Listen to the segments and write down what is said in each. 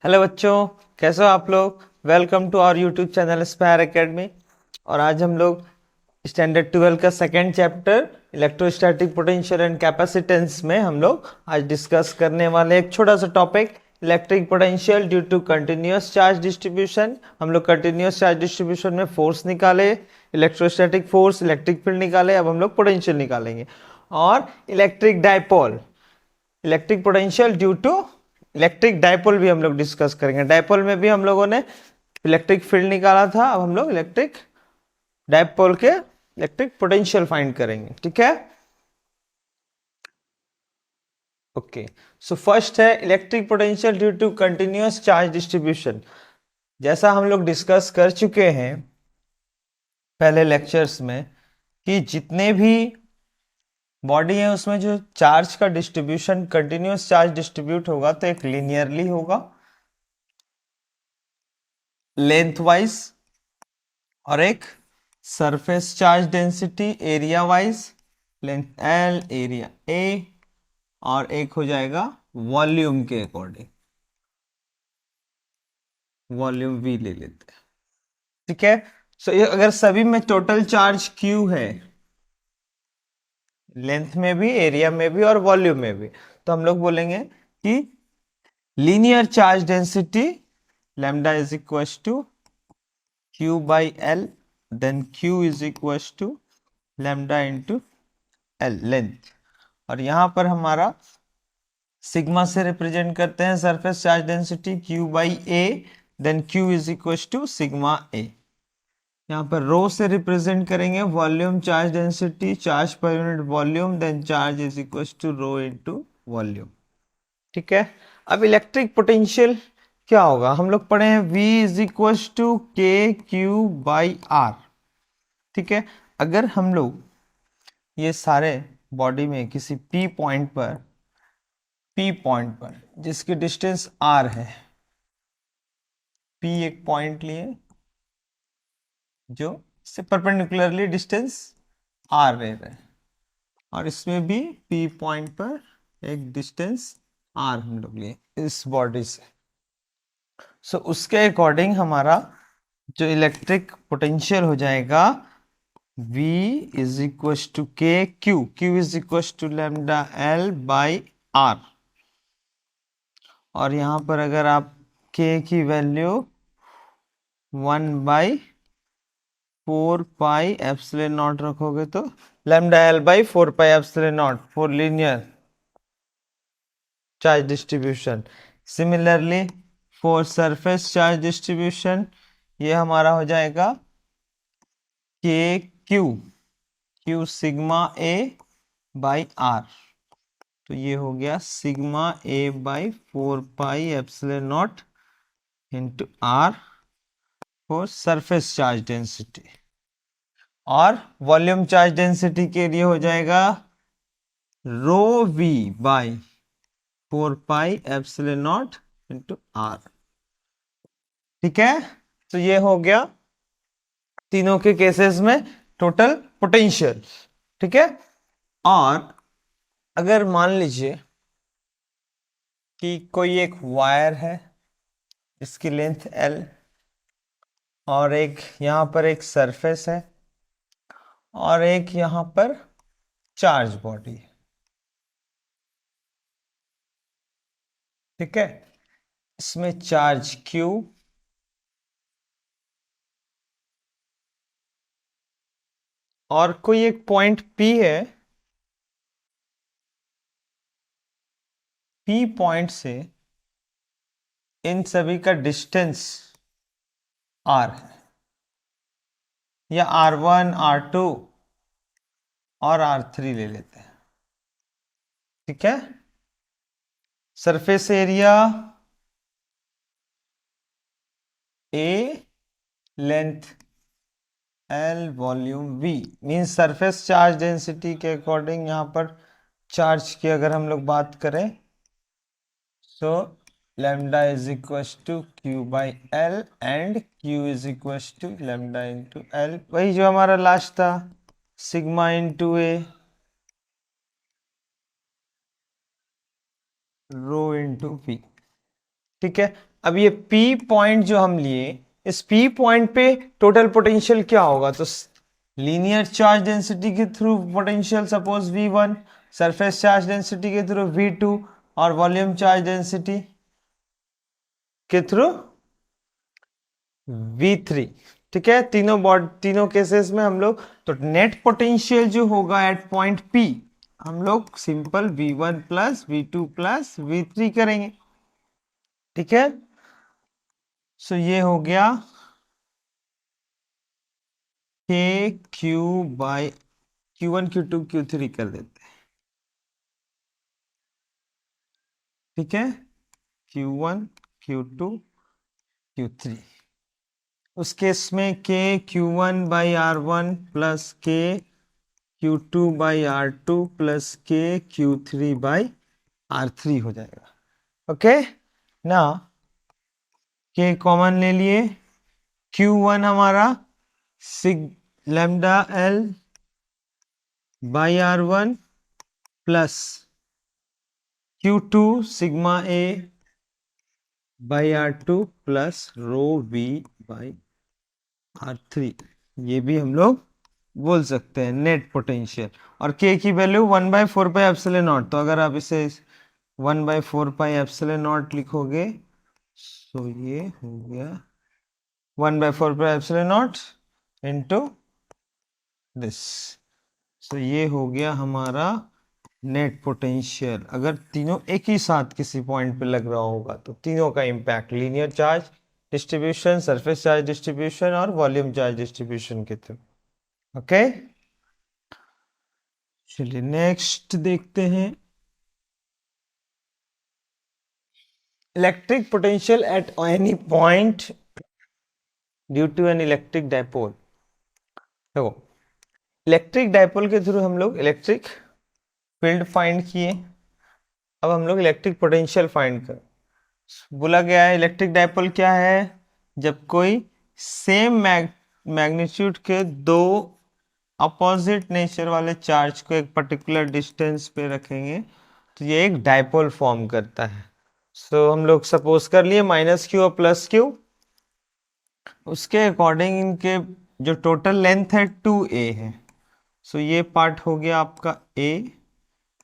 Hello बच्चों, कैसे हो आप लोग। Welcome to our YouTube channel Spire Academy. और आज हम लोग स्टैंडर्ड 12 का second chapter electrostatic potential and capacitance में हम लोग आज डिस्कस करने वाले एक छोटा सा topic electric potential due to continuous charge distribution. हम लोग कंटिन्यूअस चार्ज डिस्ट्रीब्यूशन में फोर्स निकाले, इलेक्ट्रोस्टैटिक फोर्स, इलेक्ट्रिक फील्ड निकाले। अब हम लोग पोटेंशियल निकालेंगे। और electric dipole, electric potential due to electric dipole भी हम लोग डिस्कस करेंगे। डायपोल में भी हम लोगों ने इलेक्ट्रिक फील्ड निकाला था, अब हम लोग इलेक्ट्रिक डायपोल के इलेक्ट्रिक पोटेंशियल फाइंड करेंगे। ठीक है, ओके। सो फर्स्ट है electric potential due to continuous charge distribution. जैसा हम लोग डिस्कस कर चुके हैं पहले लेक्चर्स में कि जितने भी बॉडी है उसमें जो चार्ज का डिस्ट्रीब्यूशन कंटिन्यूअस चार्ज डिस्ट्रीब्यूट होगा तो एक लीनियरली होगा लेंथ वाइज, और एक surface charge density area wise, length L area A, और एक हो जाएगा वॉल्यूम के अकॉर्डिंग, वॉल्यूम वी ले लेते हैं। ठीक है, सो ये अगर सभी में टोटल चार्ज क्यू है, लेंथ में भी, एरिया में भी और वॉल्यूम में भी, तो हम लोग बोलेंगे कि linear charge density lambda is equal to Q by L, then Q is equals to lambda into L length. और यहां पर हमारा सिग्मा से रिप्रेजेंट करते हैं surface charge density Q by A, then Q is equal to sigma A। यहाँ पर rho से रिप्रेजेंट करेंगे volume charge density, charge per unit volume, then charge is equal to rho into volume. ठीक है, अब electric potential क्या होगा, हम लोग पढ़े हैं V is equal to k Q by are. ठीक है, अगर हम लोग ये सारे बॉडी में किसी P पॉइंट पर जिसकी डिस्टेंस R है, P एक पॉइंट लिए जो इससे परपेंडिकुलरली डिस्टेंस R ले रहे हैं, और इसमें भी P पॉइंट पर एक डिस्टेंस R हम लोग लिए इस बॉडी से। सो उसके अकॉर्डिंग हमारा जो इलेक्ट्रिक पोटेंशियल हो जाएगा V is equal to k q is equal to lambda L by R. और यहां पर अगर आप k की वैल्यू 1/4 पाई एप्सिलॉन नॉट रखोगे तो lambda L by 4 pi epsilon naught for linear charge distribution. Similarly for surface charge distribution ये हमारा हो जाएगा k q sigma A by R. तो ये हो गया sigma A by 4 pi epsilon naught into R for surface charge density. और volume charge density के लिए हो जाएगा rho V by 4 pi epsilon naught into R. ठीक है, तो ये हो गया तीनों के केसेस में टोटल पोटेंशियल। ठीक है, और अगर मान लीजिए कि कोई एक वायर है, इसकी लेंथ L, और एक यहां पर एक सरफेस है, और एक यहां पर चार्ज बॉडी है। ठीक है, इसमें चार्ज Q और कोई एक पॉइंट P है, P पॉइंट से इन सभी का डिस्टेंस R है, या R1 R2 और R3 ले लेते हैं। ठीक है, surface area A, length L, volume V, means surface charge density के अकॉर्डिंग यहां पर चार्ज की अगर हम लोग बात करें so lambda is equal to q by L and q is equal to lambda into L, वही जो हमारा लास्ट था sigma into A rho into V. ठीक है, अब ये P पॉइंट जो हम लिए, इस P पॉइंट पे टोटल पोटेंशियल क्या होगा, तो लीनियर चार्ज डेंसिटी के through potential suppose V1, surface charge density के थ्रू V2 और वॉल्यूम चार्ज डेंसिटी के थ्रू V3। ठीक है, तीनों केसेस में हम लोग, तो नेट पोटेंशियल जो होगा एट पॉइंट P, हम लोग simple V1 plus V2 plus V3 करेंगे। ठीक है, सो ये हो गया K Q by Q1 Q2 Q3 कर देते हैं। ठीक है, Q1 Q2 Q3, उस केस में K Q1 by R1 plus K Q2 by R2 plus K Q3 by R3 हो जाएगा। ओके ना, K कॉमन ले लिए, Q1 हमारा सिग lambda L by R1 plus Q2 sigma A by R2 plus rho V by R3, ये भी हम लोग बोल सकते हैं नेट पोटेंशियल। और K की वैल्यू 1/4 पाई एप्सिलॉन नॉट, तो अगर आप इसे 1/4 पाई एप्सिलॉन नॉट लिखोगे, तो ये हो गया 1/4 pi epsilon naught into this, तो ये हो गया हमारा नेट पोटेंशियल। अगर तीनों एक ही साथ किसी पॉइंट पे लग रहा होगा तो तीनों का impact linear charge distribution, surface charge distribution और वॉल्यूम चार्ज डिस्ट्रीब्यूशन के थ्रू। ओके, चलिए नेक्स्ट देखते हैं, electric potential at any point due to an electric dipole. देखो, इलेक्ट्रिक डायपोल के थ्रू हम लोग इलेक्ट्रिक फील्ड फाइंड किए, अब हम लोग इलेक्ट्रिक पोटेंशियल फाइंड कर, बोला गया है इलेक्ट्रिक डायपोल क्या है, जब कोई सेम मैग्नीट्यूड के दो अपोजिट नेचर वाले चार्ज को एक पर्टिकुलर डिस्टेंस पे रखेंगे तो ये एक डायपोल फॉर्म करता है। सो हम लोग सपोज कर लिए -q और +q, उसके अकॉर्डिंग इनके जो टोटल लेंथ है 2a है, सो ये पार्ट हो गया आपका a,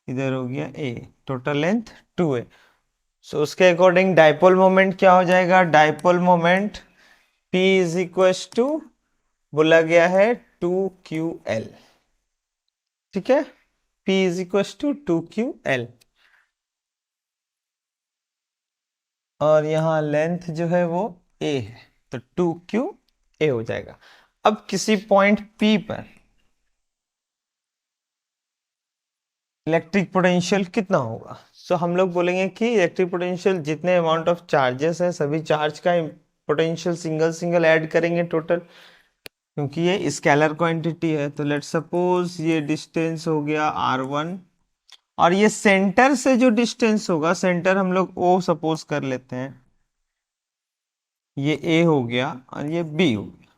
इधर हो गया a, टोटल लेंथ 2a। सो उसके अकॉर्डिंग डायपोल मोमेंट क्या हो जाएगा, dipole moment P is equal to, बोला गया है 2ql। ठीक है, P is equal to 2ql, और यहां लेंथ जो है वो a है, तो 2qa हो जाएगा। अब किसी पॉइंट P पर इलेक्ट्रिक पोटेंशियल कितना होगा, सो हम लोग बोलेंगे कि इलेक्ट्रिक पोटेंशियल जितने अमाउंट ऑफ चार्जेस हैं सभी चार्ज का पोटेंशियल सिंगल सिंगल ऐड करेंगे टोटल, क्योंकि ये स्केलर क्वांटिटी है। तो लेट्स सपोज ये डिस्टेंस हो गया r1, और ये सेंटर से जो डिस्टेंस होगा, सेंटर हम लोग O सपोज कर लेते हैं, ये A हो गया और ये B हो गया।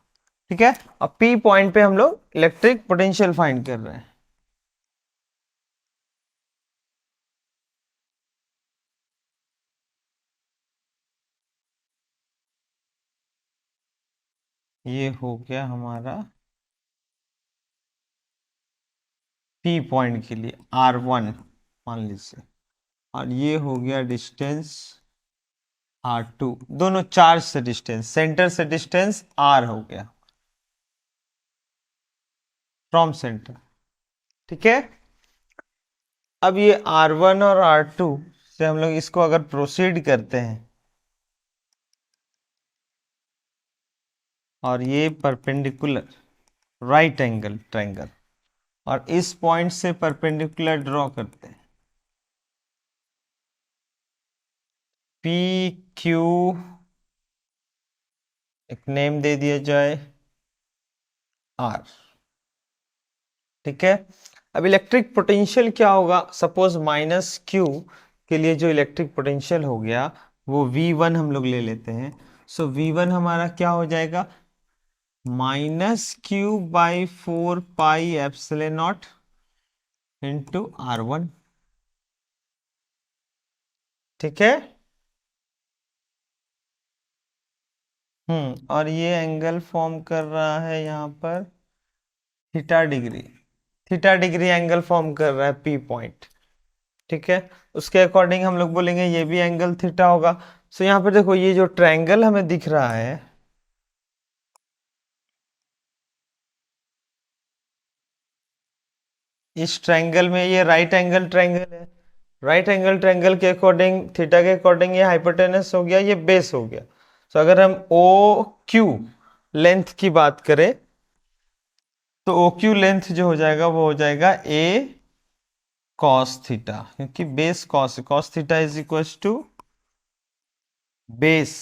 ठीक है, अब P पॉइंट पे हम लोग इलेक्ट्रिक पोटेंशियल फाइंड कर रहे हैं। ये हो गया हमारा P पॉइंट के लिए R1 मान लीजिए, और ये हो गया डिस्टेंस R2, दोनों चार्ज से डिस्टेंस, सेंटर से डिस्टेंस R हो गया फ्रॉम सेंटर। ठीक है, अब ये R1 और R2 से हम लोग इसको अगर प्रोसीड करते हैं, और ये परपेंडिकुलर राइट एंगल ट्रायंगल, और इस पॉइंट से परपेंडिकुलर ड्रॉ करते हैं, पी क्यू एक नेम दे दिया जाए आर। ठीक है, अब इलेक्ट्रिक पोटेंशियल क्या होगा, सपोज -q के लिए जो इलेक्ट्रिक पोटेंशियल हो गया वो V1 हम लोग ले लेते हैं। सो V1 हमारा क्या हो जाएगा, -q/4 पाई एप्सिलॉन नॉट इंटू R1। ठीक है, और ये एंगल फॉर्म कर रहा है यहाँ पर theta degree. Theta degree angle form कर रहा है पी पॉइंट। ठीक है, उसके अकॉर्डिंग हम लोग बोलेंगे ये भी एंगल थीटा होगा। सो यहाँ पर देखो ये जो ट्रायंगल हमें दिख रहा है, इस ट्रायंगल में ये राइट एंगल ट्रायंगल है। राइट एंगल ट्रायंगल के अकॉर्डिंग, थीटा के अकॉर्डिंग ये हाइपोटेनस हो गया, ये बेस हो गया। सो अगर हम ओ क्यू लेंथ की बात करें तो ओ क्यू लेंथ जो हो जाएगा वो हो जाएगा ए कॉस थीटा, क्योंकि base cos, cos theta is equal to base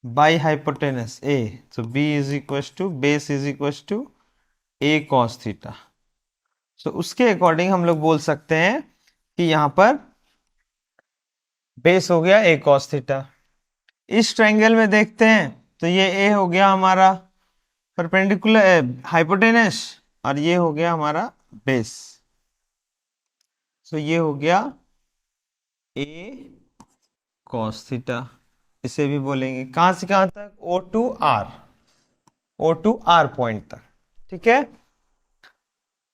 by hypotenuse a. So b is equal to base is equal to a cos theta. So उसके अकॉर्डिंग हम लोग बोल सकते हैं कि यहां पर बेस हो गया ए कॉस थीटा। इस ट्रायंगल में देखते हैं तो ये ए हो गया हमारा परपेंडिकुलर हाइपोटेनस, और ये हो गया हमारा बेस। सो ये हो गया ए कॉस थीटा। इसे भी बोलेंगे कहां से कहां तक, O to R, O to R point तक। ठीक है,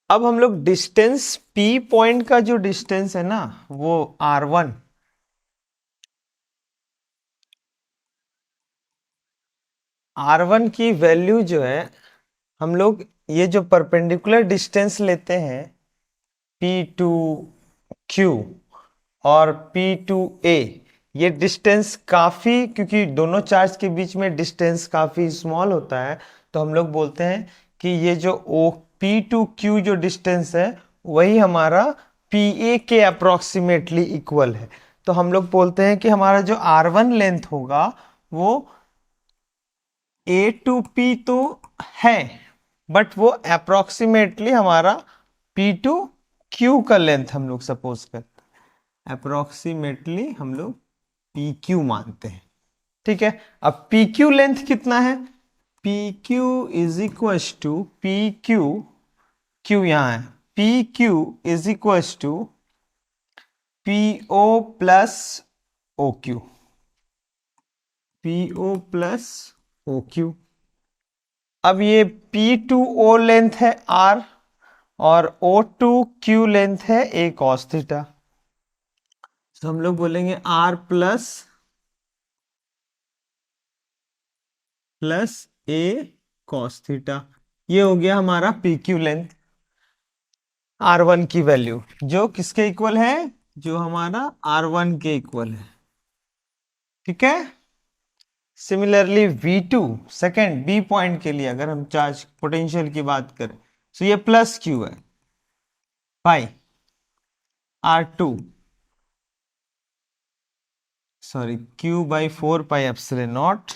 अब हम लोग डिस्टेंस पी पॉइंट का जो डिस्टेंस है ना वो R1, R1 की वैल्यू जो है, हम लोग ये जो परपेंडिकुलर डिस्टेंस लेते हैं P2Q और P2A, ये डिस्टेंस काफी, क्योंकि दोनों चार्ज के बीच में डिस्टेंस काफी स्मॉल होता है, तो हम लोग बोलते हैं कि ये जो ओ P2Q जो डिस्टेंस है वही हमारा PA के अप्रोक्सीमेटली इक्वल है। तो हम लोग बोलते हैं कि हमारा जो R1 लेंथ होगा वो A2P तो है, बट वो अप्रोक्सीमेटली हमारा P2Q का लेंथ हम लोग सपोज करते हैं, अप्रोक्सीमेटली हम लोग PQ मानते हैं। ठीक है, अब PQ लेंथ कितना है, PQ is equal to PQ, Q यहां है, PQ is equal to PO plus OQ, PO plus OQ। अब ये P2O लेंथ है R, और O2Q लेंथ है A cos थीटा। तो हम लोग बोलेंगे R plus plus A cos theta. ये हो गया हमारा PQ लेंथ, R1 की वैल्यू जो किसके इक्वल है, जो हमारा R1 के इक्वल है। ठीक है, similarly V2 second B point के लिए अगर हम चार्ज पोटेंशियल की बात करें तो ये प्लस Q है by R2, sorry Q by 4 pi epsilon naught,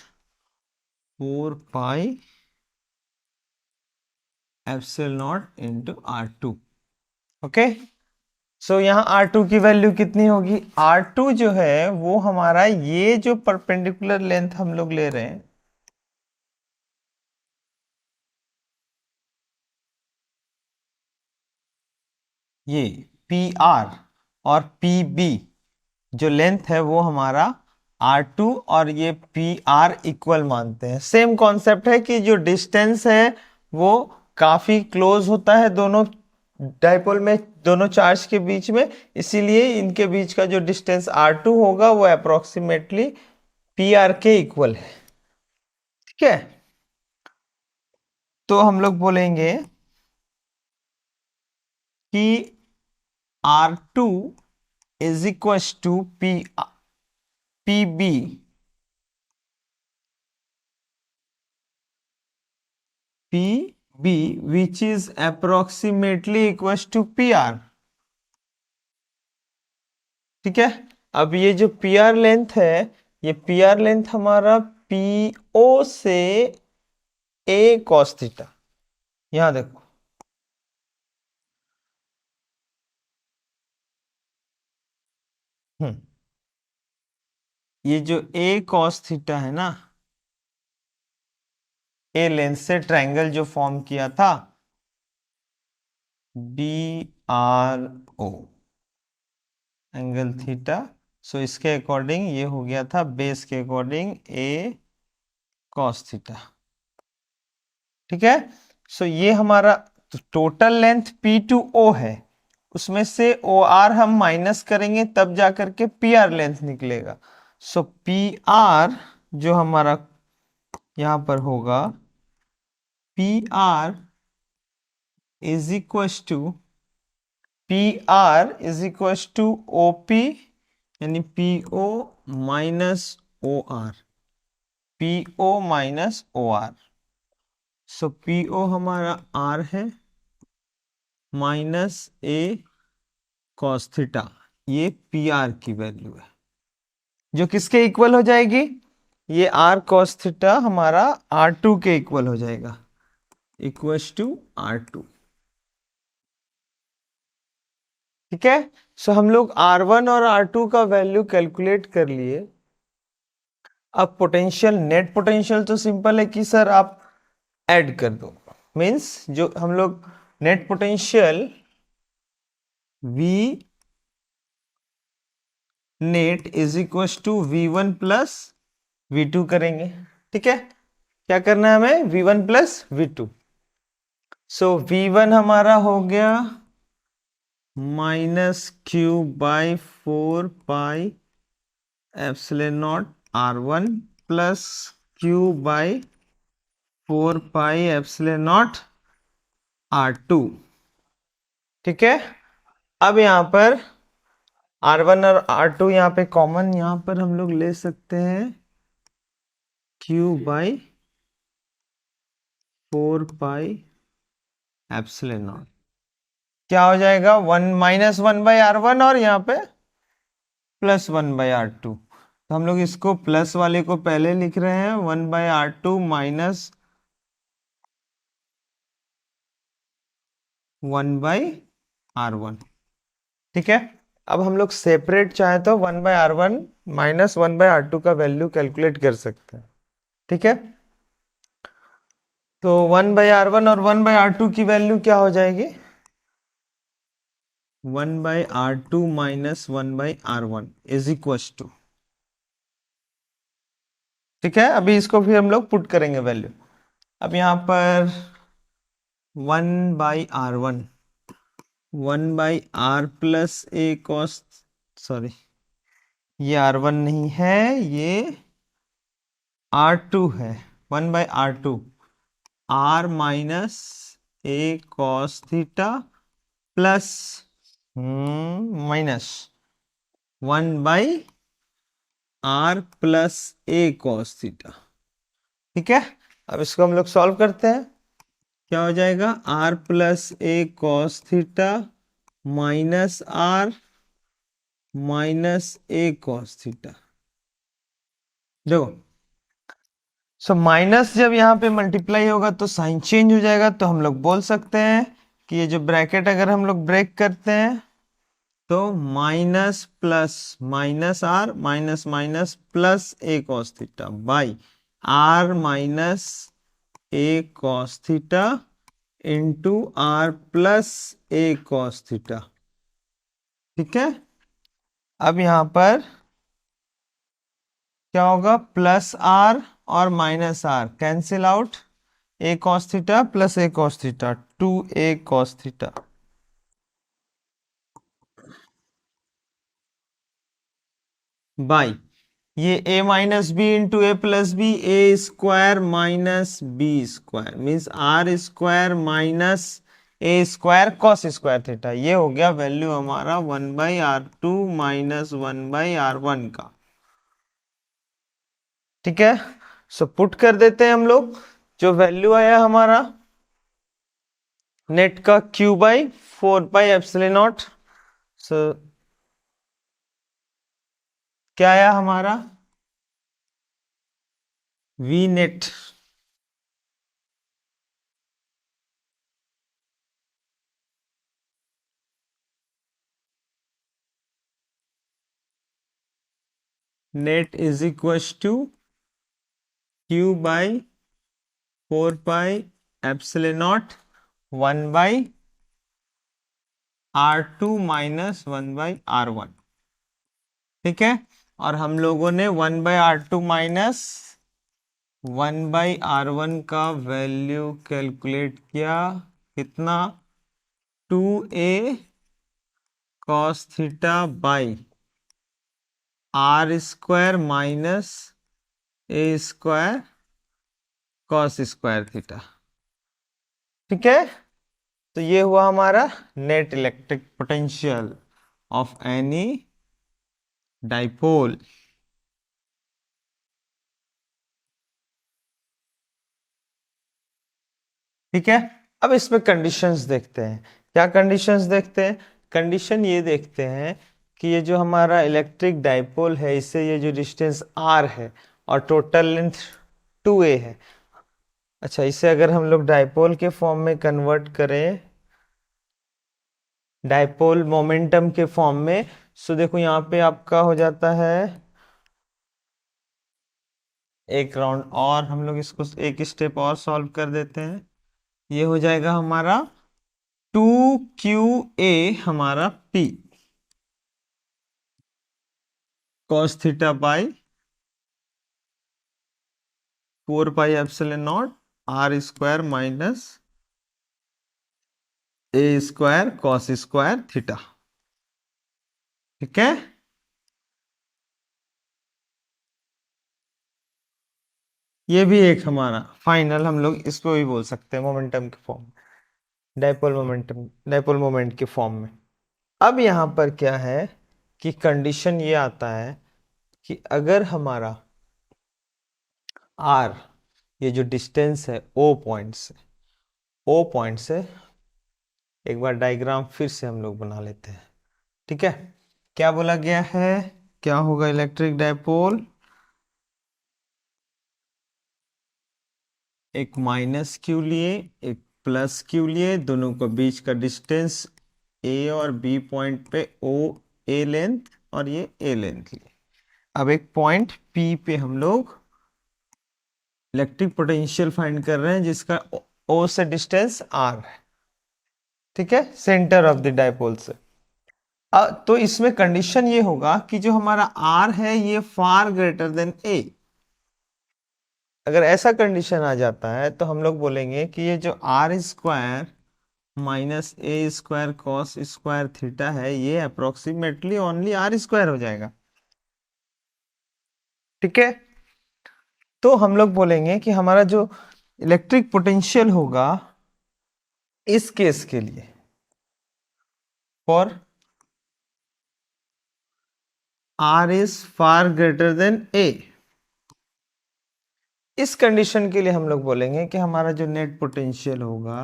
4 pi epsilon naught into R2। Okay, so यहाँ R2 की वैल्यू कितनी होगी, R2 जो है वो हमारा ये जो परपेंडिकुलर लेंथ हम लोग ले रहे हैं, ये PR और PB जो लेंथ है वो हमारा R2 और ये PR इक्वल मानते हैं। सेम कॉन्सेप्ट है कि जो डिस्टेंस है वो काफी क्लोज होता है दोनों डाइपोल में, दोनों चार्ज के बीच में, इसीलिए इनके बीच का जो डिस्टेंस R2 होगा वो अप्रोक्सीमेटली PR के इक्वल है। ठीक है, तो हम लोग बोलेंगे कि R2 is equal to PB PB which is approximately equals to PR। ठीक है, अब ये जो PR लेंथ है, ये PR लेंथ हमारा PO से A cos थीटा, यहां देखो, ये जो A cos थीटा है ना, A लेंथ से ट्रायंगल जो फॉर्म किया था BRO एंगल थीटा, सो इसके अकॉर्डिंग ये हो गया था बेस के अकॉर्डिंग A cos थीटा। ठीक है, सो ये हमारा टोटल लेंथ P2O है, उसमें से OR हम माइनस करेंगे तब जाकर के PR लेंथ निकलेगा। सो PR जो हमारा यहां पर होगा, PR is equal to OP यानी PO minus OR, PO minus OR। So PO हमारा R है माइनस A cos थीटा, ये PR की वैल्यू है जो किसके इक्वल हो जाएगी, ये R cos थीटा हमारा R2 के इक्वल हो जाएगा, इक्वल्स टू R2। ठीक है, सो हम लोग R1 और R2 का वैल्यू कैलकुलेट कर लिए। अब पोटेंशियल, नेट पोटेंशियल तो सिंपल है कि सर आप ऐड कर दो, मींस जो हम लोग net potential V net is equal to V1 plus V2 करेंगे। ठीक है, क्या करना है हमें, V1 प्लस V2। सो V1 हमारा हो गया -Q/4πε0 R1 plus Q/4πε0 R2। ठीक है, अब यहां पर R1 और R2 यहाँ पे कॉमन, यहां पर हम लोग ले सकते हैं Q/4πε0। क्या हो जाएगा, 1 माइनस 1/R1 और यहाँ पे +1/R2। तो हम लोग इसको प्लस वाले को पहले लिख रहे हैं, 1/R2 माइनस 1/R1। ठीक है, अब हम लोग सेपरेट चाहे तो 1/R1 माइनस 1/R2 का वैल्यू कैलकुलेट कर सकते हैं। ठीक है, तो 1/R1 और 1/R2 की वैल्यू क्या हो जाएगी, 1/R2 minus 1/R1 is equal to. ठीक है, अभी इसको फिर हम लोग पुट करेंगे वैल्यू। अब यहां पर 1/R1 1/R plus A cos, sorry ये R1 नहीं है, ये R2 है, 1/R2 R minus A cos theta plus minus 1/R plus A cos theta. ठीक है, अब इसको हम लोग सॉल्व करते हैं, क्या हो जाएगा, R plus A cos theta minus R minus A cos theta. देखो, सो माइनस जब यहाँ पे मल्टीप्लाई होगा तो साइन चेंज हो जाएगा, तो हम लोग बोल सकते हैं कि ये जो ब्रैकेट अगर हम लोग ब्रेक करते हैं तो minus plus minus R minus minus plus A cos theta by R minus A cos theta into R plus A cos theta. ठीक है, अब यहां पर क्या होगा, प्लस R और minus R cancel out, A cos theta plus A cos theta 2A cos theta by ये A minus B into A plus B, A square minus B square means R square minus A square cos square theta. ये हो गया value हमारा 1/R2 minus 1/R1 का। ठीक है, so put कर देते हैं हम लोग, जो वैल्यू आया हमारा नेट का Q/4πε0। सो क्या आया हमारा, V net net is equal to Q/4πε0 1/R2 minus 1/R1। ठीक है, और हम लोगों ने 1/R2 माइनस 1/r1 का वैल्यू कैलकुलेट किया, कितना, 2a cos theta by r square minus a square cos square theta. ठीक है, तो ये हुआ हमारा net electric potential of any dipole. ठीक है, अब इसमें कंडीशंस देखते हैं। क्या कंडीशंस देखते हैं? कंडीशन ये देखते हैं कि ये जो हमारा इलेक्ट्रिक डाइपोल है, इससे ये जो डिस्टेंस r है और टोटल लेंथ 2a है। अच्छा, इसे अगर हम लोग डाइपोल के फॉर्म में कन्वर्ट करें, डाइपोल मोमेंटम के फॉर्म में, सो देखो यहाँ पे आपका हो जाता है, एक राउंड और हम लोग इसको एक स्टेप और सॉल्व कर देते हैं। ये हो जाएगा हमारा 2qa हमारा p cos theta by 4πε0 r square minus a square cos square theta. ठीक है, ये भी एक हमारा फाइनल, हम लोग इसको भी बोल सकते हैं मोमेंटम के फॉर्म में, डाइपोल मोमेंटम, डाइपोल मोमेंट के फॉर्म में। अब यहां पर क्या है कि कंडीशन ये आता है कि अगर हमारा r, ये जो डिस्टेंस है o पॉइंट से, o पॉइंट से, एक बार डायग्राम फिर से हम लोग बना लेते हैं। ठीक है, क्या बोला गया है, क्या होगा इलेक्ट्रिक डाइपोल, एक माइनस क्यू लिए, एक प्लस क्यू लिए, दोनों को बीच का डिस्टेंस a और b पॉइंट पे o a लेंथ और ये a लेंथ लिए। अब एक पॉइंट p पे हम लोग इलेक्ट्रिक पोटेंशियल फाइंड कर रहे हैं जिसका o से डिस्टेंस r है। ठीक है, सेंटर ऑफ द डाइपोल से। तो इसमें कंडीशन ये होगा कि जो हमारा r है ये फार ग्रेटर देन a। अगर ऐसा कंडीशन आ जाता है तो हम लोग बोलेंगे कि ये जो r square minus a square cos square theta है, ये अप्रोक्सीमेटली ओनली r स्क्वायर हो जाएगा। ठीक है, तो हम लोग बोलेंगे कि हमारा जो इलेक्ट्रिक पोटेंशियल होगा इस केस के लिए, for r is far greater than a, इस कंडीशन के लिए हम लोग बोलेंगे कि हमारा जो नेट पोटेंशियल होगा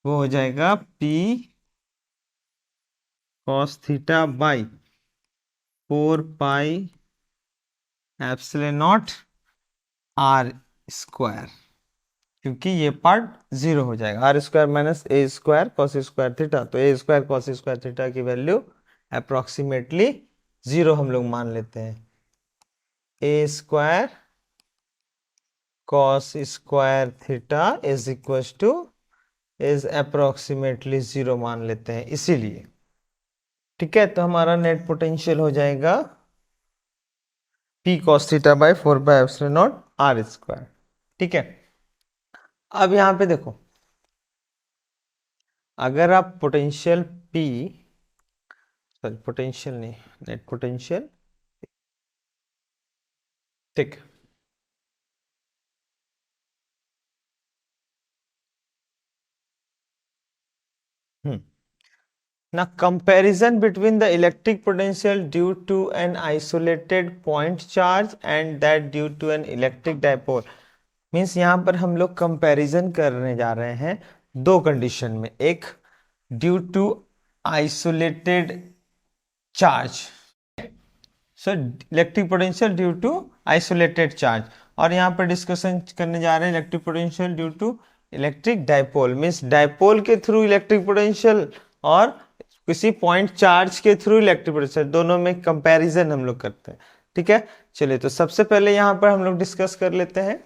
वो हो जाएगा p cos theta by 4πε0 r square, क्योंकि ये पार्ट जीरो हो जाएगा, r square minus a square cos square theta, तो a square cos square theta की वैल्यू अप्रोक्सीमेटली जीरो हम लोग मान लेते हैं। a square cos square theta is equal to is approximately zero मान लेते हैं, इसीलिए। ठीक है, तो हमारा नेट पोटेंशियल हो जाएगा p cos theta by 4πε0 r square. ठीक है, अब यहां पे देखो, अगर आप पोटेंशियल p, सॉरी पोटेंशियल नहीं, नेट पोटेंशियल, ठीक, now comparison between the electric potential due to an isolated point charge and that due to an electric dipole, means यहां पर हम लोग कंपैरिजन करने जा रहे हैं दो कंडीशन में, एक due to isolated charge, so electric potential due to isolated charge, और यहां पर डिस्कशन करने जा रहे हैं electric potential due to electric dipole, means dipole के थ्रू इलेक्ट्रिक पोटेंशियल और किसी पॉइंट चार्ज के थ्रू इलेक्ट्रिक पोटेंशियल, दोनों में कंपैरिजन हम लोग करते हैं। ठीक है, चलिए तो सबसे पहले यहां पर हम लोग डिस्कस कर लेते हैं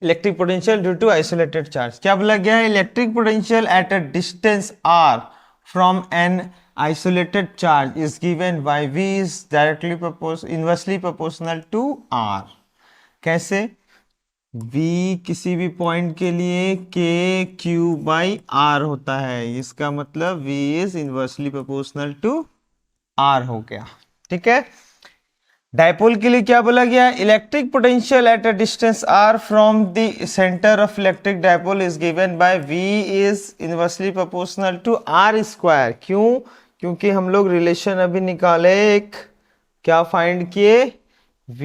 electric potential due to isolated charge. क्या बोला गया है, electric potential at a distance r from an isolated charge is given by V is directly inversely proportional to R. कैसे? V किसी भी पॉइंट के लिए KQ/R होता है, इसका मतलब V is inversely proportional to R हो गया। ठीक है। डायपोल के लिए क्या बोला गया? Electric potential at a distance r from the centre of electric dipole is given by v is inversely proportional to r square. क्यों? क्योंकि हम लोग रिलेशन अभी निकाले, एक क्या फाइंड किए, v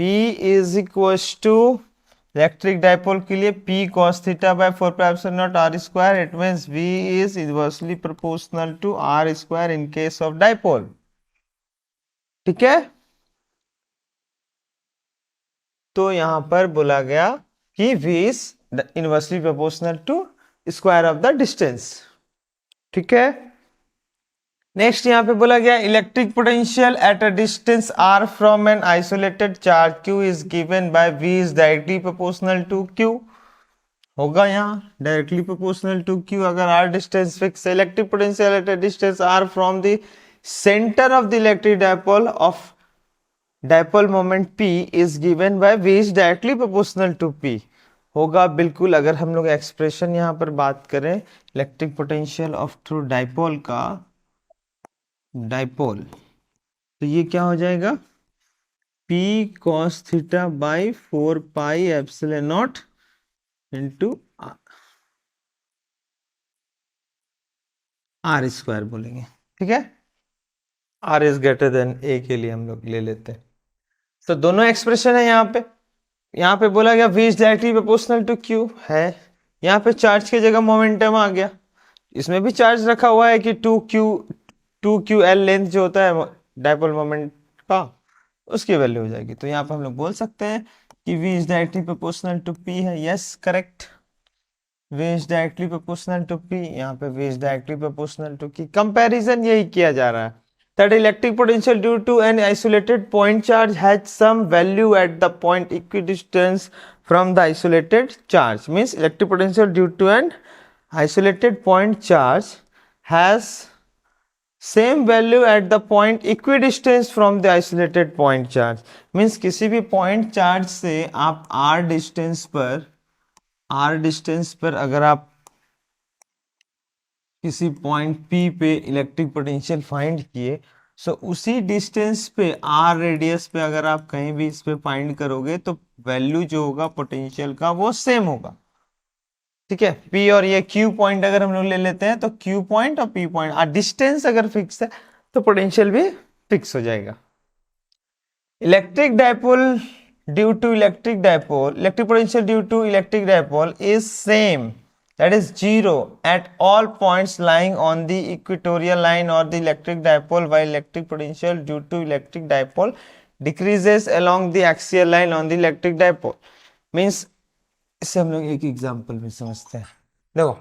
is equal to electric dipole के लिए p cos theta by 4 pi epsilon naught r square. It means v is inversely proportional to r square in case of dipole. ठीक है। तो यहां पर बोला गया कि v is inversely proportional to square of the distance. ठीक है। नेक्स्ट यहां पे बोला गया electric potential at a distance r from an isolated charge q is given by v is directly proportional to q। होगा यहां डायरेक्टली प्रोपोर्शनल टू q। अगर r distance fix है, electric potential at a distance r from the centre of the electric dipole of dipole moment p is given by v is directly proportional to p। होगा बिल्कुल। अगर हम लोग expression यहां पर बात करें electric potential of through dipole का, डायपोल, तो ये क्या हो जाएगा, p cos theta by 4 pi epsilon naught into r square बोलेंगे। ठीक है। r is greater then a के लिए हम लोग ले लेते हैं। तो दोनों एक्सप्रेशन है यहाँ पे बोला गया v is directly proportional to q है। यहाँ पे चार्ज की जगह मोमेंटम आ गया, इसमें भी चार्ज रखा हुआ है कि 2ql लेंथ जो होता है डायपोल मोमेंट का, उसकी वैल्यू हो जाएगी। तो यहाँ पे हम लोग बोल सकते हैं कि v is directly proportional to p है। Yes correct, v is directly proportional to p। यहाँ पे v is directly proportional to q। Comparison यही किया जा रहा है that electric potential due to an isolated point charge has some value at the point equidistance from the isolated charge। means electric potential due to an isolated point charge has same value at the point equidistance from the isolated point charge। means किसी भी point charge से आप r distance पर अगर आप किसी point P पे electric potential find किए, सो उसी डिस्टेंस पे r रेडियस पे अगर आप कहीं भी इस पे फाइंड करोगे तो वैल्यू जो होगा पोटेंशियल का वो सेम होगा। ठीक है। P और ये Q पॉइंट अगर हम लोग ले लेते हैं तो Q पॉइंट और P पॉइंट, डिस्टेंस अगर फिक्स है तो पोटेंशियल भी फिक्स हो जाएगा। Electric dipole due to electric potential due to electric dipole is same, that is 0 at all points lying on the equatorial line or the electric dipole, while electric potential due to electric dipole decreases along the axial line on the electric dipole। means इसे हम लोग एक example में समझते हैं। देखो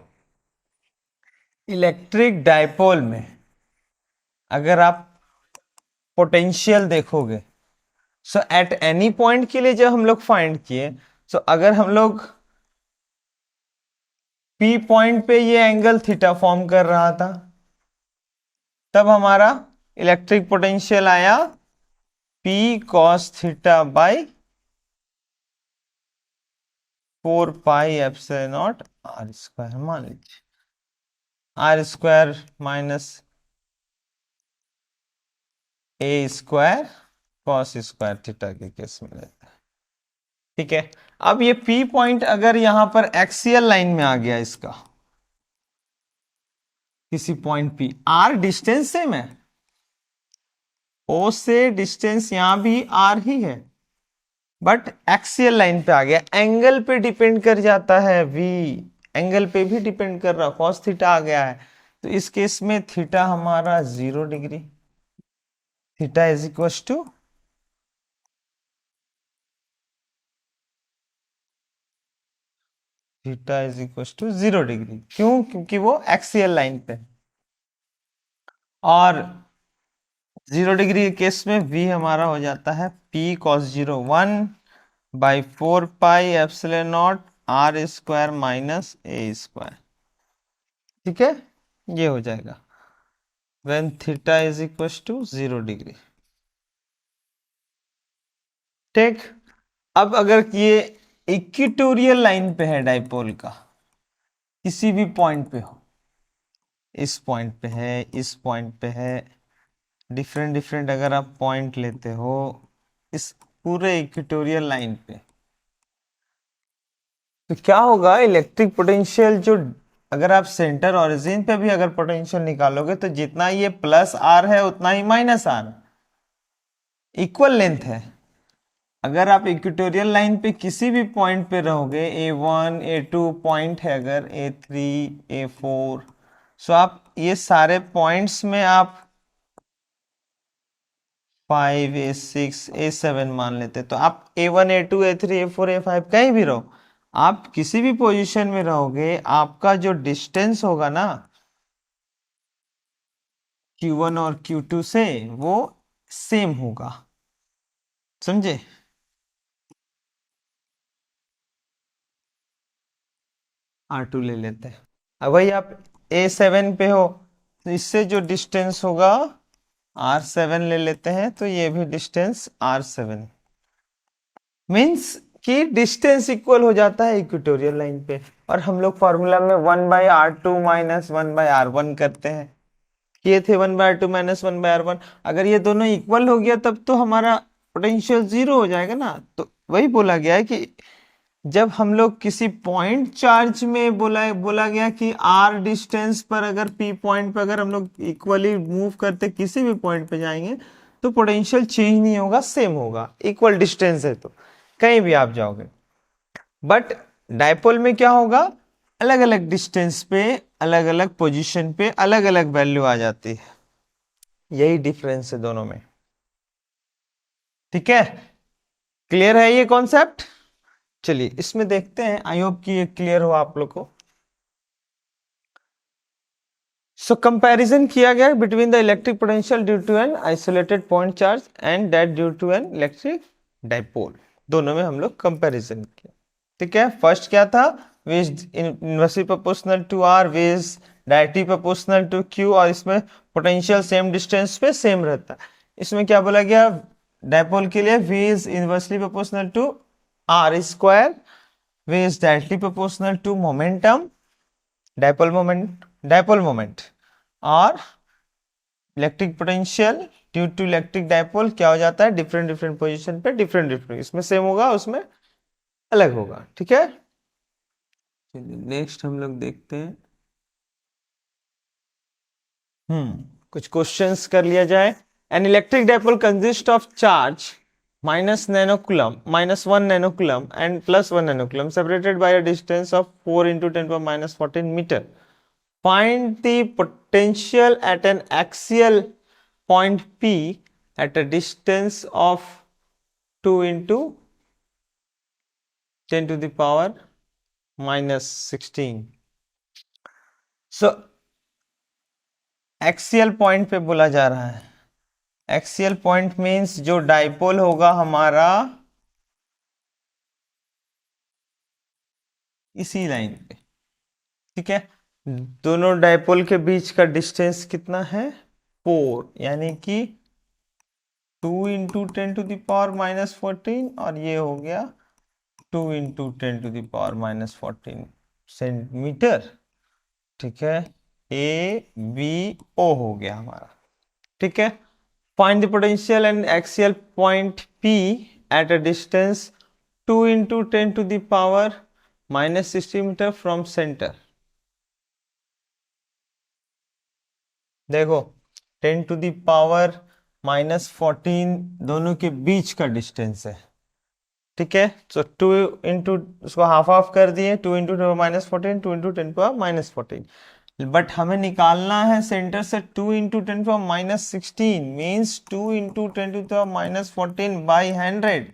electric dipole में अगर आप पोटेंशियल देखोगे, सो एट एनी पॉइंट के लिए जब हम लोग फाइंड किए, सो अगर हम लोग P पॉइंट पे ये एंगल थीटा फॉर्म कर रहा था, तब हमारा इलेक्ट्रिक पोटेंशियल आया P cos theta by 4 pi epsilon naught r square. मान लीजिए r square minus a square cos square theta के केस में रहता है। ठीक है। अब ये P पॉइंट अगर यहां पर एक्सियल लाइन में आ गया, इसका किसी point P, R distance same है, O से डिस्टेंस यहां भी R ही है, बट एक्सियल लाइन पे आ गया, एंगल पे डिपेंड कर जाता है V, एंगल पे भी डिपेंड कर रहा, cos थीटा आ गया है, तो इस केस में थीटा हमारा 0 degree, theta is equal to theta is equal to 0 degree. क्यों? क्योंकि वो एक्सियल लाइन पे, और 0 डिग्री के केस में v हमारा हो जाता है p cos 0 1 by 4 pi epsilon naught r square minus a square. ठीक है, ये हो जाएगा। When theta is equal to 0 degree. ठीक। अब अगर ये इक्वेटोरियल लाइन पे है डाइपोल का, किसी भी पॉइंट पे हो, इस पॉइंट पे है, इस पॉइंट पे है, डिफरेंट डिफरेंट अगर आप पॉइंट लेते हो इस पूरे इक्वेटोरियल लाइन पे, तो क्या होगा, इलेक्ट्रिक पोटेंशियल जो, अगर आप सेंटर ओरिजिन पे भी अगर पोटेंशियल निकालोगे तो जितना ये प्लस आर है उतना ही माइनस आर, इक्वल लेंथ है। अगर आप इक्वेटोरियल लाइन पे किसी भी पॉइंट पे रहोगे, A1 A2 पॉइंट है, अगर A3 A4, सो आप ये सारे पॉइंट्स में आप 5 A6 A7 मान लेते, तो आप A1 A2 A3 A4 A5 कहीं भी रहो, आप किसी भी पोजीशन में रहोगे, आपका जो डिस्टेंस होगा ना Q1 और Q2 से, वो सेम होगा। समझे? R2 ले लेते हैं। अब भाई आप A7 पे हो, तो इससे जो डिस्टेंस होगा R7 ले लेते हैं, तो ये भी डिस्टेंस R7, मीन्स कि डिस्टेंस इक्वल हो जाता है इक्वेटोरियल लाइन पे। और हम लोग फॉर्मूला में 1/R2 माइनस 1/R1 करते हैं, ये थे 1/R2 माइनस 1/R1। अगर ये दोनों इक्वल हो गया तब तो हमारा पोटेंशियल 0 हो जाएगा ना। तो वही बोला गया है कि जब हम लोग किसी पॉइंट चार्ज में बोला बोला गया कि r डिस्टेंस पर, अगर p पॉइंट पर अगर हम लोग इक्वली मूव करते किसी भी पॉइंट पे जाएंगे तो पोटेंशियल चेंज नहीं होगा, सेम होगा, इक्वल डिस्टेंस है तो कहीं भी आप जाओगे। बट डायपोल में क्या होगा, अलग अलग डिस्टेंस पे, अलग अलग पोजीशन पे अलग अलग वैल्यू आ जाती है, यही डिफरेंस है दोनों में। ठीक है, क्लियर है ये कॉन्सेप्ट? चलिए इसमें देखते हैं, आई होप कि ये क्लियर हो आप लोग को। सो कंपैरिजन किया गया between the electric potential due to an isolated point charge and that due to an electric dipole, दोनों में हम लोग कंपैरिजन किया। ठीक है, फर्स्ट क्या था, V is inversely proportional to R, V is directly proportional to Q, और इसमें पोटेंशियल सेम डिस्टेंस पे सेम रहता है। इसमें क्या बोला गया, डाइपोल के लिए V is inversely proportional to R square, V is directly proportional to momentum, dipole moment, और electric potential due to electric dipole क्या हो जाता है, डिफरेंट डिफरेंट पोजीशन पे डिफरेंट डिफरेंट, इसमें सेम होगा उसमें अलग होगा। ठीक है, चलिए नेक्स्ट हम लोग देखते हैं। कुछ क्वेश्चंस कर लिया जाए। N electric dipole consist of charge minus nanocoulomb, -1 nanocoulomb and +1 nanocoulomb separated by a distance of 4 into 10 to the minus 14 meter. Find the potential at an axial point P at a distance of 2 into 10 to the power minus 16. So axial point पे बोला जा रहा है, axial point means जो dipole होगा हमारा इसी line पे। ठीक है, दोनों डाइपोल के बीच का डिस्टेंस कितना है, 4, यानी कि 2 इंटू 10 टू दावर माइनस 14, और ये हो गया 2 into 10 to the power minus 14 centimetre. ठीक है, ए बी ओ हो गया हमारा। ठीक है, find the potential and axial point P at a distance 2 into 10 to the power minus 60 meter from center। देखो 10 to the power minus 14 दोनों के बीच का डिस्टेंस है। ठीक है, तो 2 इंटू, उसको हाफ हाफ कर दिए, 2 into minus 14, 2 into 10 power minus 14, but हमें निकालना है सेंटर से 2 into 10 power minus 16, means 2 into 10 to power minus 14 by 100,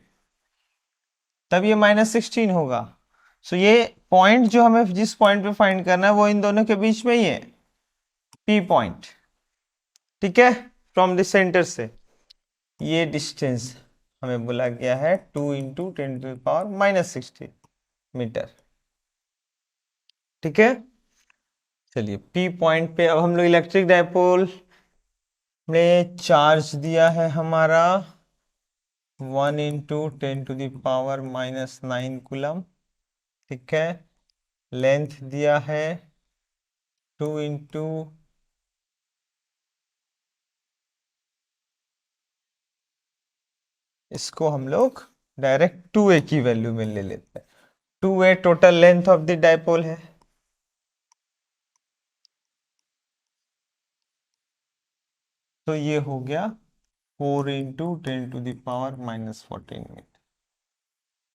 तब ये माइनस 16 होगा। सो ये पॉइंट जो हमें जिस पॉइंट पे फाइंड करना है वो इन दोनों के बीच में ही है, P पॉइंट। ठीक है, फ्रॉम द सेंटर से ये डिस्टेंस हमें बोला गया है 2 into 10 to power minus 16 metre. ठीक है, चलिए P पॉइंट पे अब हम लोग इलेक्ट्रिक डाइपोल ने चार्ज दिया है हमारा 1 × 10⁻⁹ कूलम, ठीक है। लेंथ दिया है 2 × इसको हम लोग डायरेक्ट 2a की वैल्यू में ले लेते हैं। 2a total length of the dipole है, तो ये हो गया 4 × 10⁻⁻14 मीटर,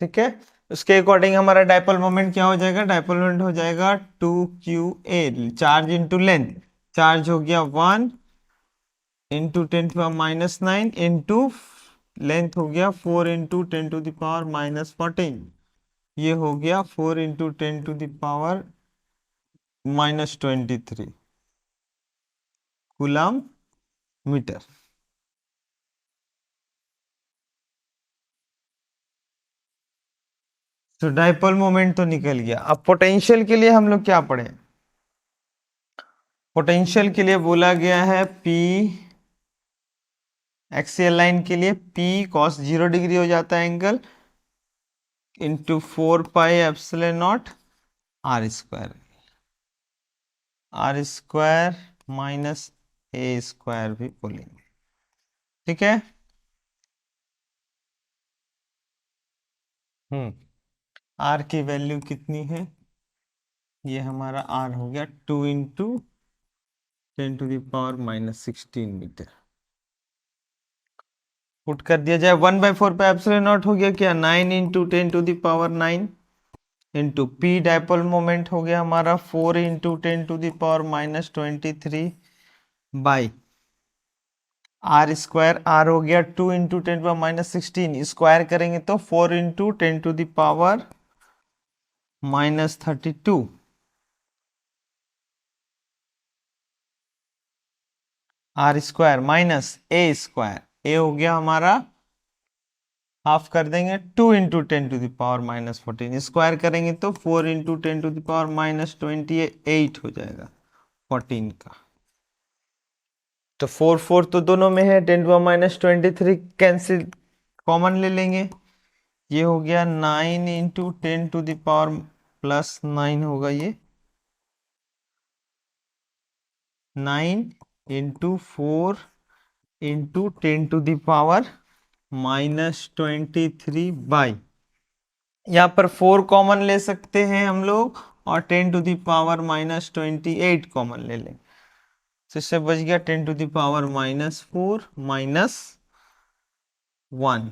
ठीक है। उसके अकॉर्डिंग हमारा डाइपोल मोमेंट क्या हो जाएगा? डाइपोल मोमेंट हो जाएगा 2qa, charge into length. Charge हो गया 1 × 10⁻⁹ इंटू लेंथ हो गया 4 × 10⁻⁻14। ये हो गया 4 × 10⁻⁻23 कूलम मीटर। तो डाइपोल मोमेंट तो निकल गया। अब पोटेंशियल के लिए हम लोग क्या पढ़े? पोटेंशियल के लिए बोला गया है P, एक्सियल लाइन के लिए P cos 0 डिग्री हो जाता है angle, into 4πε0 R square, R square minus a square भी बोलेंगे, ठीक है। आर की वैल्यू कितनी है? ये हमारा आर हो गया 2 × 10⁻⁻16 मीटर। पुट कर दिया जाए 1/4πε0 हो गया क्या? 9 × 10⁻9 इंटू पी डाइपोल मोमेंट हो गया हमारा 4 × 10⁻23 बाई आर स्क्वायर। आर हो गया 2 × 10⁻16, स्क्वायर करेंगे तो 4 × 10⁻32 R square minus a square. A हो गया हमारा हाफ कर देंगे 2 × 10⁻⁻14, स्क्वायर करेंगे तो 4 × 10⁻28 हो जाएगा 14 का। तो 4 4 तो दोनों में है, 10⁻23 कैंसिल कॉमन ले लेंगे। ये हो गया 9 × 10⁻+9 होगा ये 9 × 4 × 10⁻23 बाई, यहाँ पर 4 कॉमन ले सकते हैं हम लोग और 10⁻28 कॉमन ले लें, तो इससे बच गया 10⁻⁻4 -1,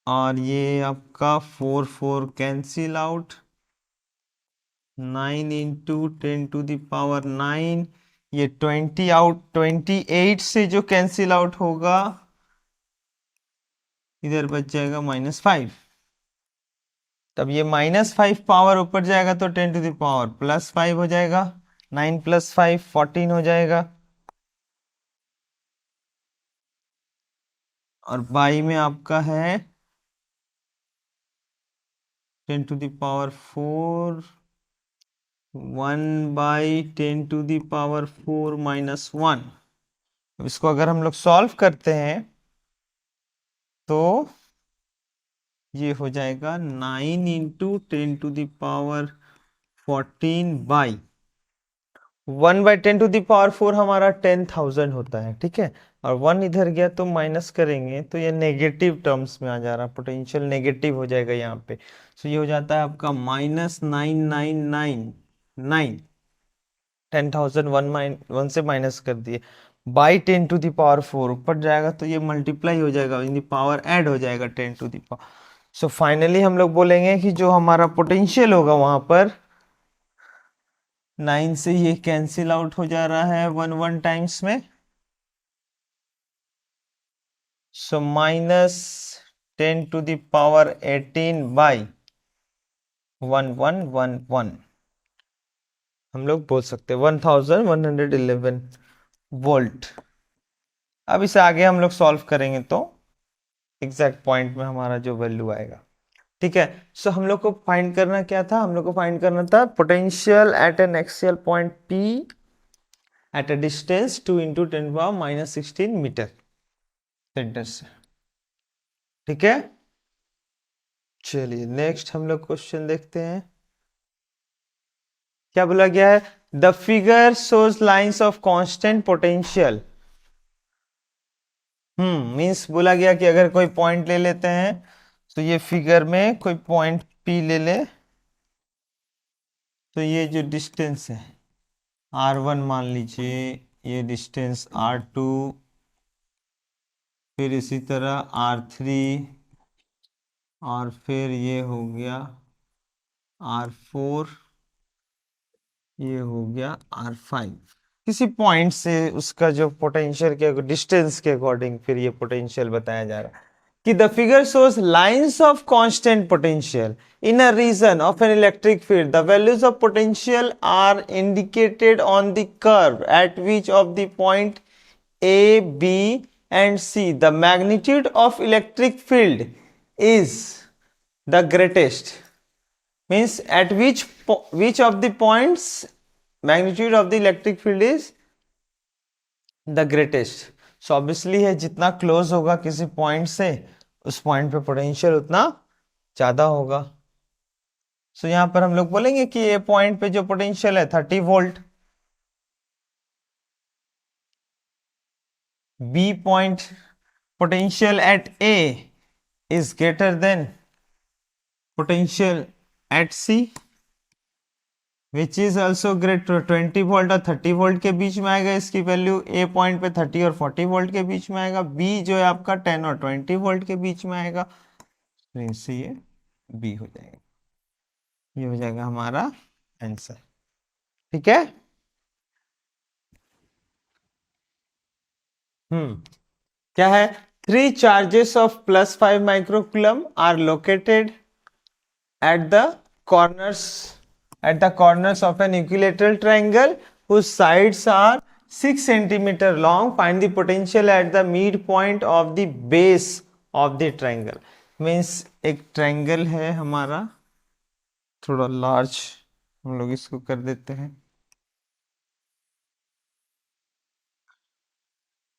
और ये आपका 4 4 कैंसिल आउट, 9 × 10⁻9, ये 20 आउट, 28 से जो कैंसिल आउट होगा इधर बच जाएगा -5। तब ये -5 पावर ऊपर जाएगा तो 10⁻+5 हो जाएगा, 9 + 5 14 हो जाएगा, और बाई में आपका है 10⁻4 1/10⁻4 -1। इसको अगर हम लोग सॉल्व करते हैं तो ये हो जाएगा 9 × 10⁻14 बाई 1/10⁻4 हमारा 10,000 होता है, ठीक है। और 1 इधर गया तो माइनस करेंगे तो ये नेगेटिव टर्म्स में आ जा रहा, पोटेंशियल नेगेटिव हो जाएगा यहाँ पे। तो ये हो जाता है आपका -9999, 10,000 1 से माइनस कर दिए बाई 10⁻4 ऊपर जाएगा तो ये मल्टीप्लाई हो जाएगा, इन पावर ऐड हो जाएगा 10⁻। सो फाइनली हम लोग बोलेंगे कि जो हमारा पोटेंशियल होगा वहां पर 9 से ये कैंसिल आउट हो जा रहा है 1 1 टाइम्स में, सो -10⁻18 बाई 1 1 1 1 हम लोग बोल सकते हैं 1111 वोल्ट। अब इसे आगे हम लोग सॉल्व करेंगे तो एग्जैक्ट पॉइंट में हमारा जो वैल्यू आएगा, ठीक है। सो हम लोग को फाइंड करना क्या था? हम लोग को फाइंड करना था potential at an axial point P at a distance 2 into 10⁻⁻16 metre centre से। ठीक है, चलिए नेक्स्ट हम लोग क्वेश्चन देखते हैं। क्या बोला गया है? The figure shows lines of constant potential. Means बोला गया कि अगर कोई पॉइंट ले लेते हैं, तो ये फिगर में कोई पॉइंट पी ले ले, तो ये जो डिस्टेंस है r1 मान लीजिए, ये डिस्टेंस r2, फिर इसी तरह r3, और फिर ये हो गया r4, ये हो गया r5। किसी पॉइंट से उसका जो पोटेंशियल के डिस्टेंस के अकॉर्डिंग फिर ये पोटेंशियल बताया जा रहा है कि the figure shows lines of constant potential in a region of an electric field. The values of potential are indicated on the curve at which of the point A B and C the magnitude of electric field is the greatest. means at which of the points magnitude of the electric field is the greatest। so obviously है जितना close होगा किसी point से, उस point पे potential उतना ज्यादा होगा। सो यहां पर हम लोग बोलेंगे कि ये पॉइंट पे जो पोटेंशियल है 30 volt, B point potential at A is greater than potential at C which is also great. 20 volt और 30 वोल्ट के बीच में आएगा, इसकी वैल्यू ए पॉइंट पे 30 और 40 वोल्ट के बीच में आएगा। बी जो है आपका 10 और 20 वोल्ट के बीच में आएगा, तो इससे ये बी हो जाएगा, ये हो जाएगा हमारा आंसर। ठीक है, क्या है? 3 charges of +5 microcoulomb are located at the corners of an equilateral triangle whose sides are 6 centimeter long. Find the potential at the midpoint of the base of the triangle। means एक triangle है हमारा, थोड़ा large हम लोग इसको कर देते हैं।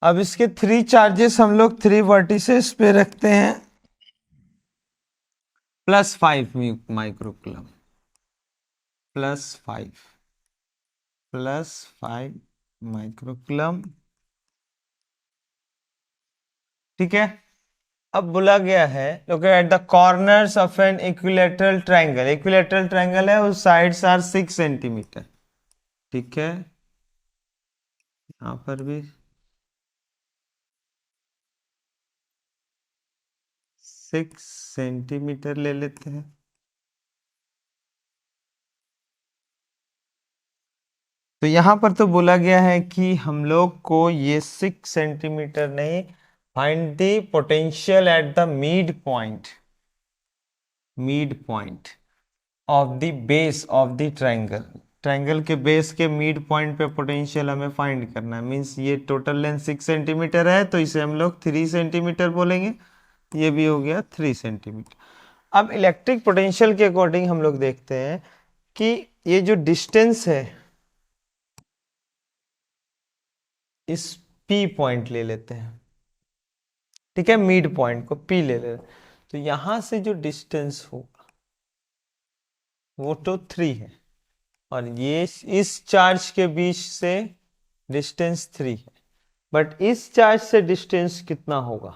अब इसके 3 चार्जेस हम लोग 3 वर्टिसेस पे रखते हैं, +5 माइक्रोकूलम, +5 माइक्रोकूलम। ठीक है, अब बोला गया है located at the corners of an equilateral triangle. Equilateral triangle है, उस साइड्स आर 6 सेंटीमीटर। ठीक है, यहां पर भी 6 सेंटीमीटर ले लेते हैं। तो यहां पर तो बोला गया है कि हम लोग को ये 6 सेंटीमीटर नहीं, find the potential at the mid point of the base of the triangle. Triangle के बेस के मिड पॉइंट पे पोटेंशियल हमें फाइंड करना है। मींस ये टोटल लेंथ 6 सेंटीमीटर है, तो इसे हम लोग 3 सेंटीमीटर बोलेंगे, ये भी हो गया 3 सेंटीमीटर। अब इलेक्ट्रिक पोटेंशियल के अकॉर्डिंग हम लोग देखते हैं कि ये जो डिस्टेंस है, इस P पॉइंट ले लेते हैं। ठीक है, मिड पॉइंट को P ले लेते हैं, तो यहां से जो डिस्टेंस होगा वो तो 3 है, और ये इस चार्ज के बीच से डिस्टेंस 3 है, बट इस चार्ज से डिस्टेंस कितना होगा?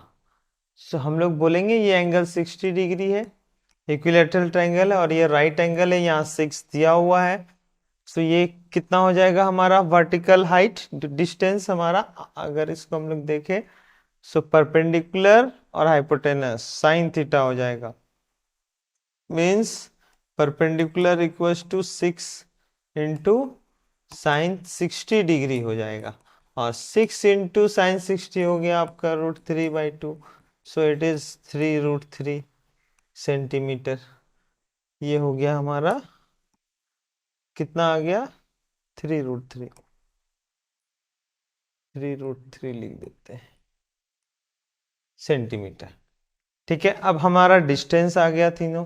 सो हम लोग बोलेंगे ये एंगल 60 डिग्री है, इक्विलेटरल ट्रायंगल है, और ये राइट एंगल है, यहाँ 6 दिया हुआ है। सो ये कितना हो जाएगा हमारा वर्टिकल हाइट डिस्टेंस हमारा? अगर इसको हम लोग देखें, सो परपेंडिकुलर और हाइपोटेनस साइन थीटा हो जाएगा। Means perpendicular equals to 6 into sine 60 degree हो जाएगा, और 6 इंटू साइन 60 हो गया आपका √3/2। So it is 3√3 centimetre. ये हो गया हमारा, कितना आ गया? 3√3 लिख देते हैं सेंटीमीटर। ठीक है, अब हमारा डिस्टेंस आ गया तीनों।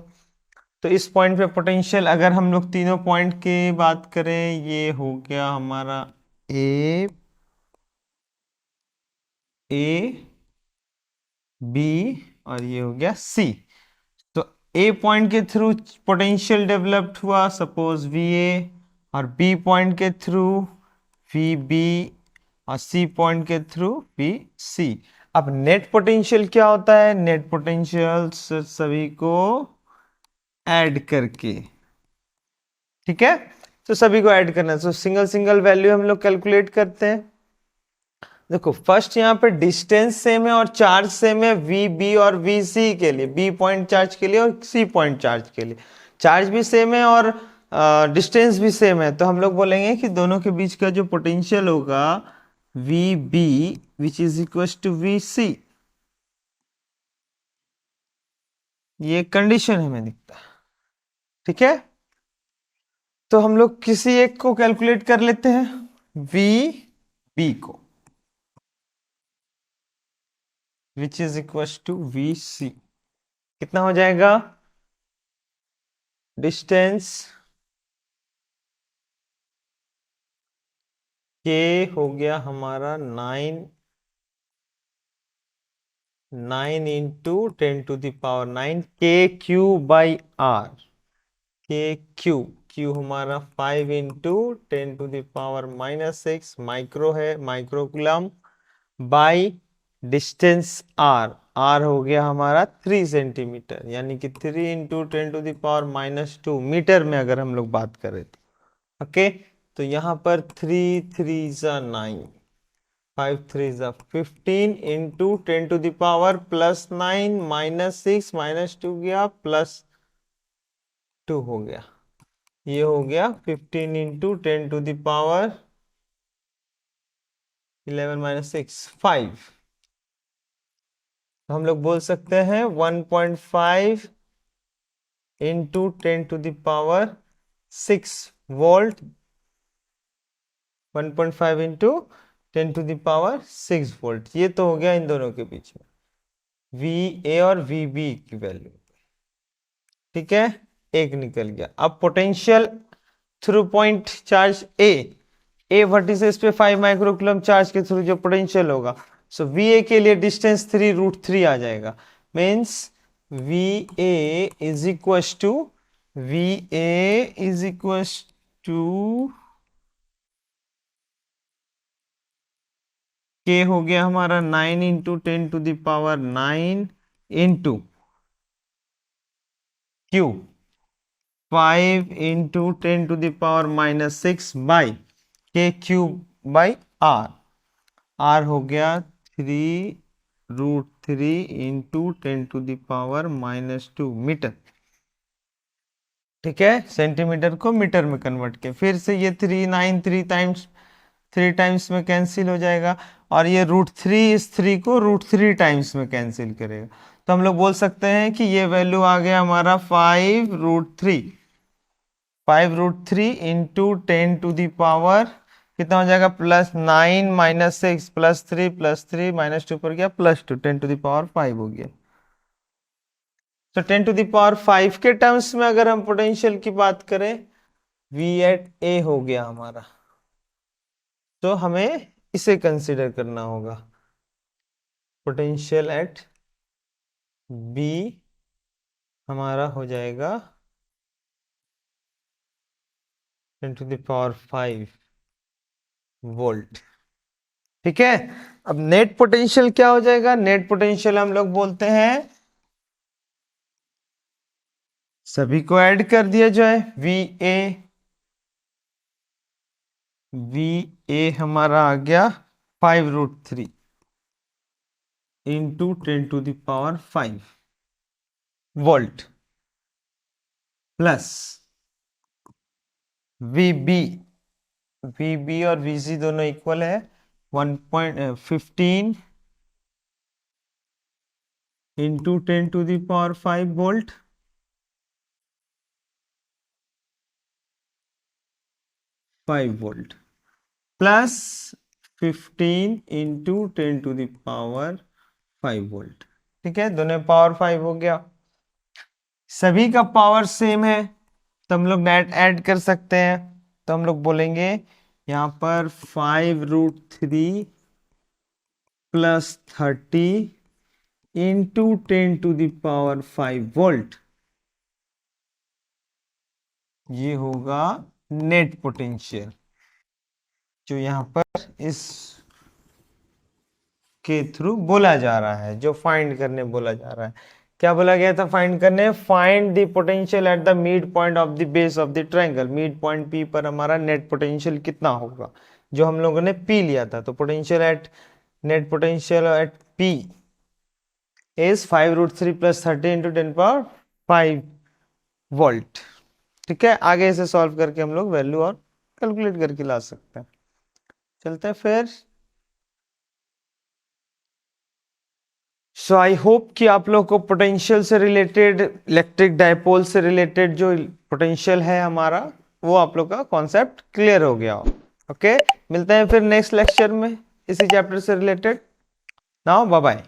तो इस पॉइंट पे पोटेंशियल अगर हम लोग तीनों पॉइंट की बात करें, ये हो गया हमारा ए बी और ये हो गया सी। तो ए पॉइंट के थ्रू पोटेंशियल डेवलप्ड हुआ, सपोज वी ए, और बी पॉइंट के थ्रू वी बी, और सी पॉइंट के थ्रू वी सी। अब नेट पोटेंशियल क्या होता है? नेट पोटेंशियल सभी को ऐड करके, ठीक है, तो सभी को ऐड करना है। तो सिंगल सिंगल वैल्यू हम लोग कैलकुलेट करते हैं। देखो फर्स्ट यहाँ पे डिस्टेंस सेम है और चार्ज सेम है, वी बी और वी सी के लिए, बी पॉइंट चार्ज के लिए और सी पॉइंट चार्ज के लिए चार्ज भी सेम है और डिस्टेंस भी सेम है। तो हम लोग बोलेंगे कि दोनों के बीच का जो पोटेंशियल होगा V B which is equal to V C, ये कंडीशन हमें दिखता है, ठीक है। तो हम लोग किसी एक को कैलकुलेट कर लेते हैं, वी बी को, which is equal to V C. कितना हो जाएगा? डिस्टेंस के हो गया हमारा 9 इंटू 10⁹ के क्यू बाई आर, के क्यू हमारा 5 इंटू 10⁻⁻6 माइक्रो है, माइक्रोकुलम, बाई डिस्टेंस आर हो गया हमारा 3 सेंटीमीटर, यानी कि 3 इंटू 10⁻⁻2 मीटर में अगर हम लोग बात करें तो, ओके। तो यहाँ पर 3 3 जा 9, 5 3 जा 15 इंटू 10⁻+9 -6 -2 गया +2 हो गया, ये हो गया 15 इंटू 10⁻11 -6 5। तो हम लोग बोल सकते हैं 1.5 इंटू 10⁻6 वोल्ट, 1.5 इंटू 10⁻6 वोल्ट। ये तो हो गया इन दोनों के बीच में वी ए और वी बी की वैल्यू, ठीक है, एक निकल गया। अब पोटेंशियल थ्रू पॉइंट चार्ज ए वर्टिसेस पे 5 माइक्रोकुलम चार्ज के थ्रू जो पोटेंशियल होगा, सो वी ए के लिए डिस्टेंस 3√3 आ जाएगा, means V A is equal to K हो गया हमारा 9 into 10⁹9 into Q 5 into 10⁻⁻6 by K Q by R हो गया 3√3 इंटू 10⁻⁻2 मीटर, ठीक है। सेंटीमीटर को मीटर में कन्वर्ट किया, फिर से ये 3 9 3 टाइम्स में कैंसिल हो जाएगा, और ये √3 इस 3 को √3 टाइम्स में कैंसिल करेगा। तो हम लोग बोल सकते हैं कि ये वैल्यू आ गया हमारा 5√3 इंटू 10⁻, कितना हो जाएगा, +9 -6 +3 -2 पर गया +2 10⁻5 हो गया। तो 10⁻5 के टर्म्स में अगर हम पोटेंशियल की बात करें, वी एट ए हो गया हमारा, तो हमें इसे कंसीडर करना होगा। पोटेंशियल एट बी हमारा हो जाएगा 10⁵ वोल्ट, ठीक है। अब नेट पोटेंशियल क्या हो जाएगा? नेट पोटेंशियल हम लोग बोलते हैं, सभी को ऐड कर दिया जाए, वी ए हमारा आ गया 5√3 into 10⁵ volt, plus V B और वी सी दोनों इक्वल है, 1.15 into 10⁵ volt, plus 15 into 10⁵ volt, ठीक है, दोनों पावर 5 हो गया। सभी का पावर सेम है तो हम लोग नेट ऐड कर सकते हैं। तो हम लोग बोलेंगे यहाँ पर 5√3 प्लस 30 इंटू 10⁵ ये होगा नेट पोटेंशियल, जो यहाँ पर इस के थ्रू बोला जा रहा है, जो फाइंड करने बोला जा रहा है। क्या बोला गया था फाइंड करने? Find the potential at the mid point of the base of the triangle. Mid point P पर हमारा नेट पोटेंशियल कितना होगा, जो हम लोगों ने पी लिया था। तो potential at net potential at P is 5√3 plus 30 into 10⁵ volt. ठीक है, आगे इसे सॉल्व करके हम लोग वैल्यू और कैलकुलेट करके ला सकते हैं। चलते हैं फिर। सो आई होप कि आप लोग को पोटेंशियल से रिलेटेड, इलेक्ट्रिक डायपोल से रिलेटेड जो पोटेंशियल है हमारा, वो आप लोग का कॉन्सेप्ट क्लियर हो गया हो। ओके, मिलते हैं फिर नेक्स्ट लेक्चर में इसी चैप्टर से रिलेटेड। Now bye bye.